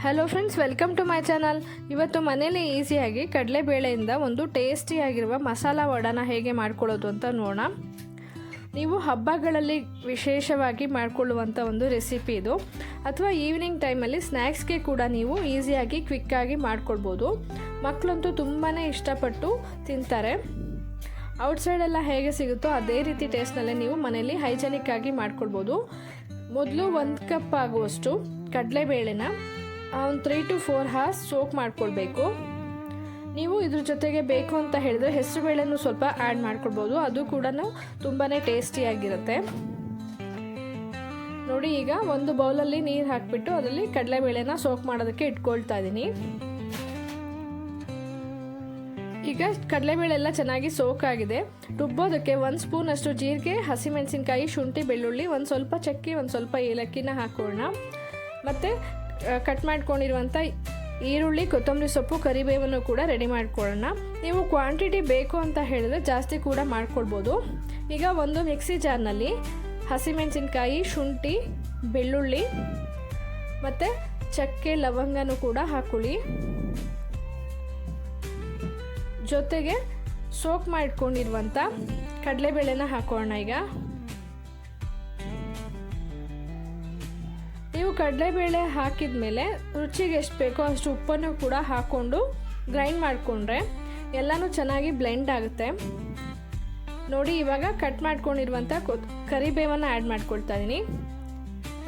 Hello friends, welcome to my channel. ಇವತ್ತು ಮನೇಲಿ ಈಸಿಯಾಗಿ ಕಡಲೆಬೇಳೆಯಿಂದ ಒಂದು ಟೇಸ್ಟಿಯಾಗಿರುವ ಮಸಾಲ ವಡಾನ ಹೇಗೆ ಮಾಡ್ಕೊಳ್ಳೋದು ಅಂತ ನೋಡೋಣ. ನೀವು ಹಬ್ಬಗಳಲ್ಲಿ ವಿಶೇಷವಾಗಿ ಮಾಡಿಕೊಳ್ಳುವಂಥ ಒಂದು ರೆಸಿಪಿ ಇದು. ಅಥವಾ ಈವ್ನಿಂಗ್ ಟೈಮಲ್ಲಿ ಸ್ನ್ಯಾಕ್ಸ್ಗೆ ಕೂಡ ನೀವು ಈಸಿಯಾಗಿ ಕ್ವಿಕ್ಕಾಗಿ ಮಾಡ್ಕೊಳ್ಬೋದು. ಮಕ್ಕಳಂತೂ ತುಂಬಾ ಇಷ್ಟಪಟ್ಟು ತಿಂತಾರೆ. ಔಟ್ಸೈಡೆಲ್ಲ ಹೇಗೆ ಸಿಗುತ್ತೋ ಅದೇ ರೀತಿ ಟೇಸ್ಟ್ನಲ್ಲೇ ನೀವು ಮನೇಲಿ ಹೈಜೆನಿಕ್ ಆಗಿ ಮಾಡ್ಕೊಳ್ಬೋದು. ಮೊದಲು 1 ಕಪ್ ಆಗುವಷ್ಟು ಕಡಲೆಬೇಳೆನ ಒಂದು 3 to 4 hours ಸೋಕ್ ಮಾಡ್ಕೊಳ್ಬೇಕು. ನೀವು ಇದ್ರ ಜೊತೆಗೆ ಬೇಕು ಅಂತ ಹೇಳಿದ್ರೆ ಹೆಸರುಬೇಳೆನೂ ಸ್ವಲ್ಪ ಆ್ಯಡ್ ಮಾಡ್ಕೊಳ್ಬೋದು. ಅದು ಕೂಡ ತುಂಬಾ ಟೇಸ್ಟಿಯಾಗಿರುತ್ತೆ. ನೋಡಿ, ಈಗ ಒಂದು ಬೌಲಲ್ಲಿ ನೀರು ಹಾಕಿಬಿಟ್ಟು ಅದರಲ್ಲಿ ಕಡಲೆಬೇಳೆನ ಸೋಕ್ ಮಾಡೋದಕ್ಕೆ ಇಟ್ಕೊಳ್ತಾ ಇದ್ದೀನಿ. ಈಗ ಕಡಲೆಬೇಳೆ ಎಲ್ಲ ಚೆನ್ನಾಗಿ ಸೋಕ್ ಆಗಿದೆ. ರುಬ್ಬೋದಕ್ಕೆ 1 ಸ್ಪೂನ್ ಅಷ್ಟು ಜೀರಿಗೆ, ಹಸಿಮೆಣಸಿನ್ಕಾಯಿ, ಶುಂಠಿ, ಬೆಳ್ಳುಳ್ಳಿ, ಒಂದು ಸ್ವಲ್ಪ ಚಕ್ಕೆ, ಒಂದು ಸ್ವಲ್ಪ ಏಲಕ್ಕಿನ ಹಾಕೋಣ. ಮತ್ತು ಕಟ್ ಮಾಡ್ಕೊಂಡಿರುವಂಥ ಈರುಳ್ಳಿ, ಕೊತ್ತಂಬರಿ ಸೊಪ್ಪು, ಕರಿಬೇವನ್ನು ಕೂಡ ರೆಡಿ ಮಾಡ್ಕೊಳ್ಳೋಣ. ನೀವು ಕ್ವಾಂಟಿಟಿ ಬೇಕು ಅಂತ ಹೇಳಿದ್ರೆ ಜಾಸ್ತಿ ಕೂಡ ಮಾಡ್ಕೊಳ್ಬೋದು. ಈಗ ಒಂದು ಮಿಕ್ಸಿ ಜಾರ್ನಲ್ಲಿ ಹಸಿಮೆಣಸಿನ್ಕಾಯಿ, ಶುಂಠಿ, ಬೆಳ್ಳುಳ್ಳಿ ಮತ್ತು ಚಕ್ಕೆ, ಲವಂಗನೂ ಕೂಡ ಹಾಕೊಳ್ಳಿ. ಜೊತೆಗೆ ಸೋಕ್ ಮಾಡ್ಕೊಂಡಿರುವಂಥ ಕಡಲೆಬೇಳೆನ ಹಾಕೋಣ. ಈಗ ನೀವು ಕಡಲೆಬೇಳೆ ಹಾಕಿದ ಮೇಲೆ ರುಚಿಗೆ ಎಷ್ಟು ಬೇಕೋ ಅಷ್ಟು ಉಪ್ಪನ್ನು ಕೂಡ ಹಾಕ್ಕೊಂಡು ಗ್ರೈಂಡ್ ಮಾಡಿಕೊಂಡ್ರೆ ಎಲ್ಲನೂ ಚೆನ್ನಾಗಿ ಬ್ಲೆಂಡ್ ಆಗುತ್ತೆ. ನೋಡಿ, ಇವಾಗ ಕಟ್ ಮಾಡ್ಕೊಂಡಿರುವಂಥ ಕರಿಬೇವನ್ನು ಆ್ಯಡ್ ಮಾಡ್ಕೊಳ್ತಾ ಇದ್ದೀನಿ.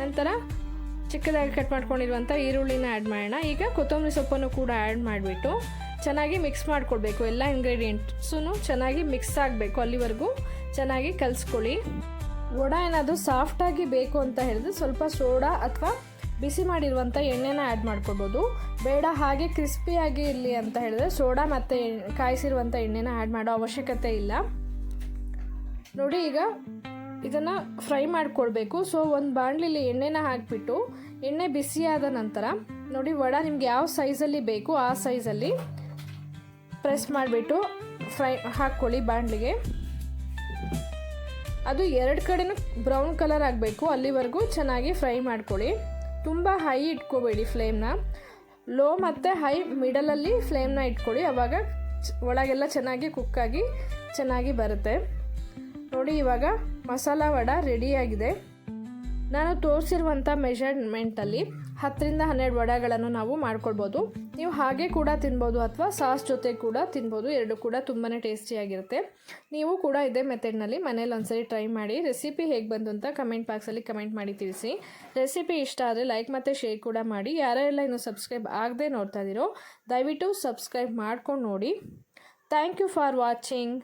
ನಂತರ ಚಿಕ್ಕದಾಗಿ ಕಟ್ ಮಾಡ್ಕೊಂಡಿರುವಂಥ ಈರುಳ್ಳಿನ ಆ್ಯಡ್ ಮಾಡೋಣ. ಈಗ ಕೊತ್ತಂಬರಿ ಸೊಪ್ಪನ್ನು ಕೂಡ ಆ್ಯಡ್ ಮಾಡಿಬಿಟ್ಟು ಚೆನ್ನಾಗಿ ಮಿಕ್ಸ್ ಮಾಡ್ಕೊಳ್ಬೇಕು. ಎಲ್ಲ ಇಂಗ್ರೀಡಿಯೆಂಟ್ಸೂ ಚೆನ್ನಾಗಿ ಮಿಕ್ಸ್ ಆಗಬೇಕು. ಅಲ್ಲಿವರೆಗೂ ಚೆನ್ನಾಗಿ ಕಲಿಸ್ಕೊಳ್ಳಿ. ವಡ ಏನಾದರೂ ಸಾಫ್ಟಾಗಿ ಬೇಕು ಅಂತ ಹೇಳಿದ್ರೆ ಸ್ವಲ್ಪ ಸೋಡಾ ಅಥವಾ ಬಿಸಿ ಮಾಡಿರುವಂಥ ಎಣ್ಣೆನ ಆ್ಯಡ್ ಮಾಡ್ಕೊಳ್ಬೋದು. ಬೇಡ ಹಾಗೆ ಕ್ರಿಸ್ಪಿಯಾಗಿ ಇರಲಿ ಅಂತ ಹೇಳಿದ್ರೆ ಸೋಡಾ ಮತ್ತು ಕಾಯಿಸಿರುವಂಥ ಎಣ್ಣೆನ ಆ್ಯಡ್ ಮಾಡೋ ಅವಶ್ಯಕತೆ ಇಲ್ಲ. ನೋಡಿ, ಈಗ ಇದನ್ನು ಫ್ರೈ ಮಾಡ್ಕೊಳ್ಬೇಕು. ಸೊ ಒಂದು ಬಾಣಲಿಲಿ ಎಣ್ಣೆನ ಹಾಕಿಬಿಟ್ಟು ಎಣ್ಣೆ ಬಿಸಿಯಾದ ನಂತರ ನೋಡಿ, ವಡ ನಿಮ್ಗೆ ಯಾವ ಸೈಜಲ್ಲಿ ಬೇಕು ಆ ಸೈಜಲ್ಲಿ ಪ್ರೆಸ್ ಮಾಡಿಬಿಟ್ಟು ಫ್ರೈ ಹಾಕ್ಕೊಳ್ಳಿ ಬಾಣಲಿಗೆ. ಅದು 2 ಕಡೆನೂ ಬ್ರೌನ್ ಕಲರ್ ಆಗಬೇಕು. ಅಲ್ಲಿವರೆಗೂ ಚೆನ್ನಾಗಿ ಫ್ರೈ ಮಾಡ್ಕೊಳ್ಳಿ. ತುಂಬ ಹೈ ಇಟ್ಕೋಬೇಡಿ ಫ್ಲೇಮ್ನ. ಲೋ ಮತ್ತು ಹೈ ಮಿಡಲಲ್ಲಿ ಫ್ಲೇಮ್ನ ಇಟ್ಕೊಳ್ಳಿ. ಆವಾಗ ಒಳಗೆಲ್ಲ ಚೆನ್ನಾಗಿ ಕುಕ್ಕಾಗಿ ಚೆನ್ನಾಗಿ ಬರುತ್ತೆ. ನೋಡಿ, ಇವಾಗ ಮಸಾಲ ವಡ ರೆಡಿಯಾಗಿದೆ. ನಾನು ತೋರಿಸಿರುವಂಥ ಮೆಷರ್ಮೆಂಟಲ್ಲಿ 10 ರಿಂದ 12 ವಡಗಳನ್ನು ನಾವು ಮಾಡ್ಕೊಳ್ಬೋದು. ನೀವು ಹಾಗೆ ಕೂಡ ತಿನ್ಬೋದು ಅಥವಾ ಸಾಸ್ ಜೊತೆ ಕೂಡ ತಿನ್ಬೋದು. ಎರಡು ಕೂಡ ತುಂಬಾ ಟೇಸ್ಟಿಯಾಗಿರುತ್ತೆ. ನೀವು ಕೂಡ ಇದೇ ಮೆಥಡ್ನಲ್ಲಿ ಮನೇಲಿ ಒಂದ್ಸರಿ ಟ್ರೈ ಮಾಡಿ. ರೆಸಿಪಿ ಹೇಗೆ ಬಂತು ಅಂತ ಕಮೆಂಟ್ ಬಾಕ್ಸಲ್ಲಿ ಕಮೆಂಟ್ ಮಾಡಿ ತಿಳಿಸಿ. ರೆಸಿಪಿ ಇಷ್ಟ ಆದರೆ ಲೈಕ್ ಮತ್ತು ಶೇರ್ ಕೂಡ ಮಾಡಿ. ಯಾರೆಲ್ಲ ಇನ್ನೂ ಸಬ್ಸ್ಕ್ರೈಬ್ ಆಗದೆ ನೋಡ್ತಾ ಇದ್ದೀರೋ ದಯವಿಟ್ಟು ಸಬ್ಸ್ಕ್ರೈಬ್ ಮಾಡ್ಕೊಂಡು ನೋಡಿ. Thank you for watching.